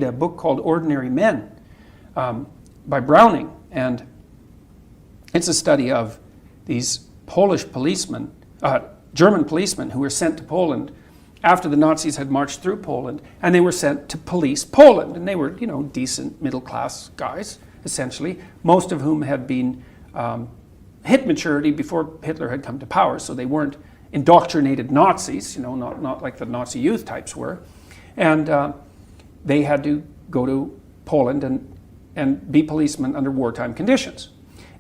A book called Ordinary Men by Browning, and it's a study of these Polish policemen, German policemen who were sent to Poland after the Nazis had marched through Poland, and they were sent to police Poland, and they were, you know, decent middle-class guys, essentially, most of whom had been hit maturity before Hitler had come to power, so they weren't indoctrinated Nazis, you know, not like the Nazi youth types were, and they had to go to Poland and be policemen under wartime conditions.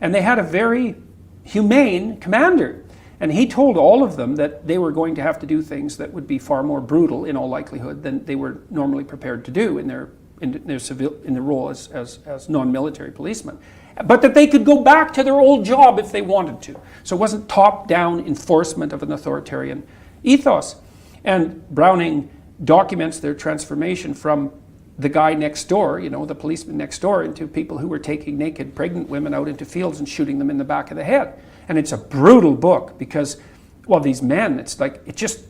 And they had a very humane commander. And he told all of them that they were going to have to do things that would be far more brutal, in all likelihood, than they were normally prepared to do in their role as non-military policemen. But that they could go back to their old job if they wanted to. So it wasn't top-down enforcement of an authoritarian ethos. And Browning documents their transformation from the guy next door, you know, the policeman next door, into people who were taking naked pregnant women out into fields and shooting them in the back of the head. And it's a brutal book because, well, these men, it's like, it just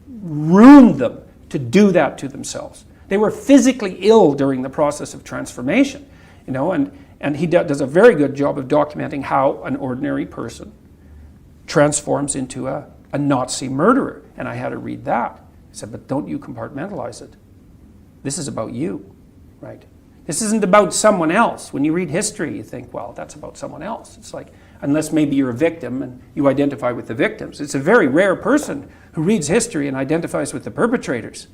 ruined them to do that to themselves. They were physically ill during the process of transformation, you know, and he does a very good job of documenting how an ordinary person transforms into a Nazi murderer. And I had to read that. I said, but don't you compartmentalize it. This is about you, right? This isn't about someone else. When you read history, you think, well, that's about someone else. It's like, unless maybe you're a victim and you identify with the victims. It's a very rare person who reads history and identifies with the perpetrators.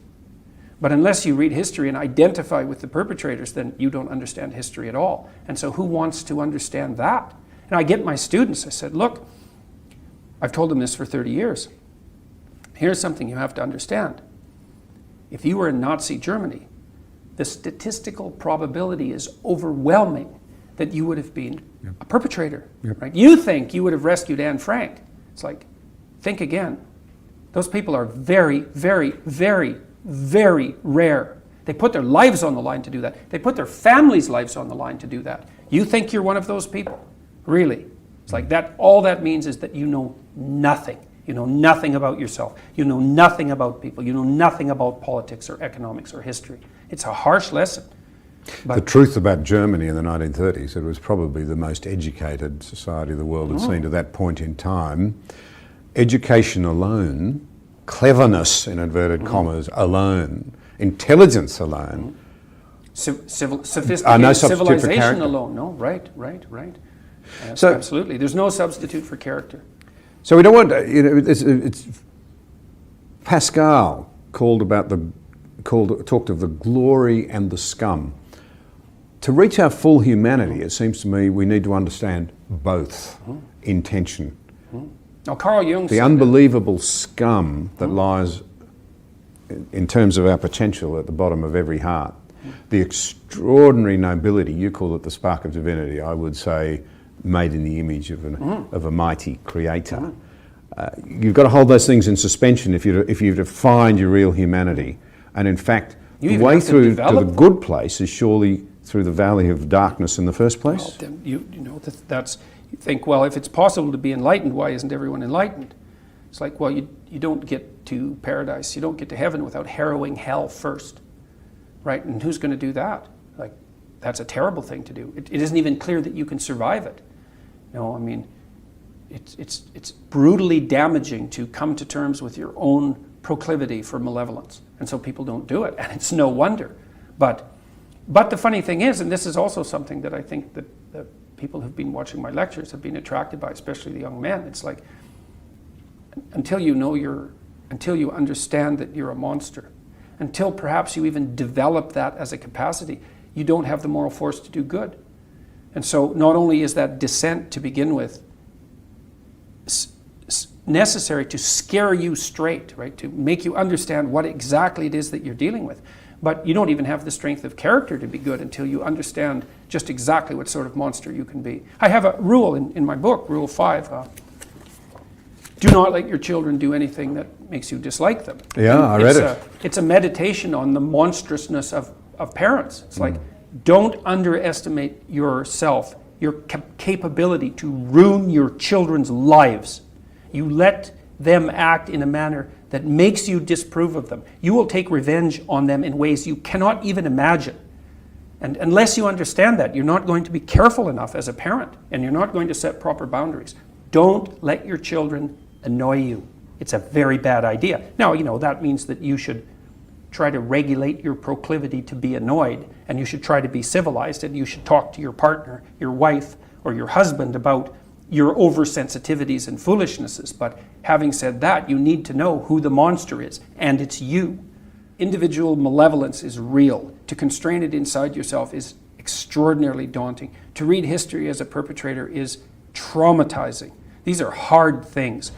But unless you read history and identify with the perpetrators, then you don't understand history at all. And so who wants to understand that? And I get my students, I said, look, I've told them this for 30 years. Here's something you have to understand. If you were in Nazi Germany, the statistical probability is overwhelming that you would have been a perpetrator. Right? You think you would have rescued Anne Frank. It's like, think again. Those people are very, very, very, very rare. They put their lives on the line to do that. They put their families' lives on the line to do that. You think you're one of those people? Really? It's like that. All that means is that you know nothing. You know nothing about yourself. You know nothing about people. You know nothing about politics or economics or history. It's a harsh lesson. But the truth about Germany in the 1930s, it was probably the most educated society the world had seen to that point in time. Education alone, cleverness in inverted commas alone, intelligence alone, sophisticated no substitute for civilization character. alone. No, right. So absolutely, there's no substitute for character. So we don't want, you know, it's Pascal talked of the glory and the scum. To reach our full humanity, it seems to me we need to understand both in tension. Now, Carl Jung The said unbelievable scum that lies in terms of our potential at the bottom of every heart. The extraordinary nobility, you call it the spark of divinity, I would say made in the image of a mighty creator. You've got to hold those things in suspension if you to find your real humanity. And in fact, the way through to the good place is surely through the valley of darkness in the first place. Well, then you think, well, if it's possible to be enlightened, why isn't everyone enlightened? It's like, well, you don't get to paradise, you don't get to heaven without harrowing hell first, right? And who's going to do that? Like, that's a terrible thing to do. It isn't even clear that you can survive it. No, I mean, it's brutally damaging to come to terms with your own proclivity for malevolence, and so people don't do it, and it's no wonder. But the funny thing is, and this is also something that I think that people who've been watching my lectures have been attracted by, especially the young men. It's like, until you understand that you're a monster, until perhaps you even develop that as a capacity, you don't have the moral force to do good. And so not only is that descent to begin with necessary to scare you straight, right, to make you understand what exactly it is that you're dealing with, but you don't even have the strength of character to be good until you understand just exactly what sort of monster you can be. I have a rule in my book, Rule 5, do not let your children do anything that makes you dislike them. Yeah, I read it. It's a meditation on the monstrousness of parents. It's like, don't underestimate yourself, your capability to ruin your children's lives. You let them act in a manner that makes you disapprove of them. You will take revenge on them in ways you cannot even imagine. And unless you understand that, you're not going to be careful enough as a parent, and you're not going to set proper boundaries. Don't let your children annoy you. It's a very bad idea. Now, that means that you should try to regulate your proclivity to be annoyed, and you should try to be civilized, and you should talk to your partner, your wife, or your husband about your oversensitivities and foolishnesses. But having said that, you need to know who the monster is, and it's you. Individual malevolence is real. To constrain it inside yourself is extraordinarily daunting. To read history as a perpetrator is traumatizing. These are hard things.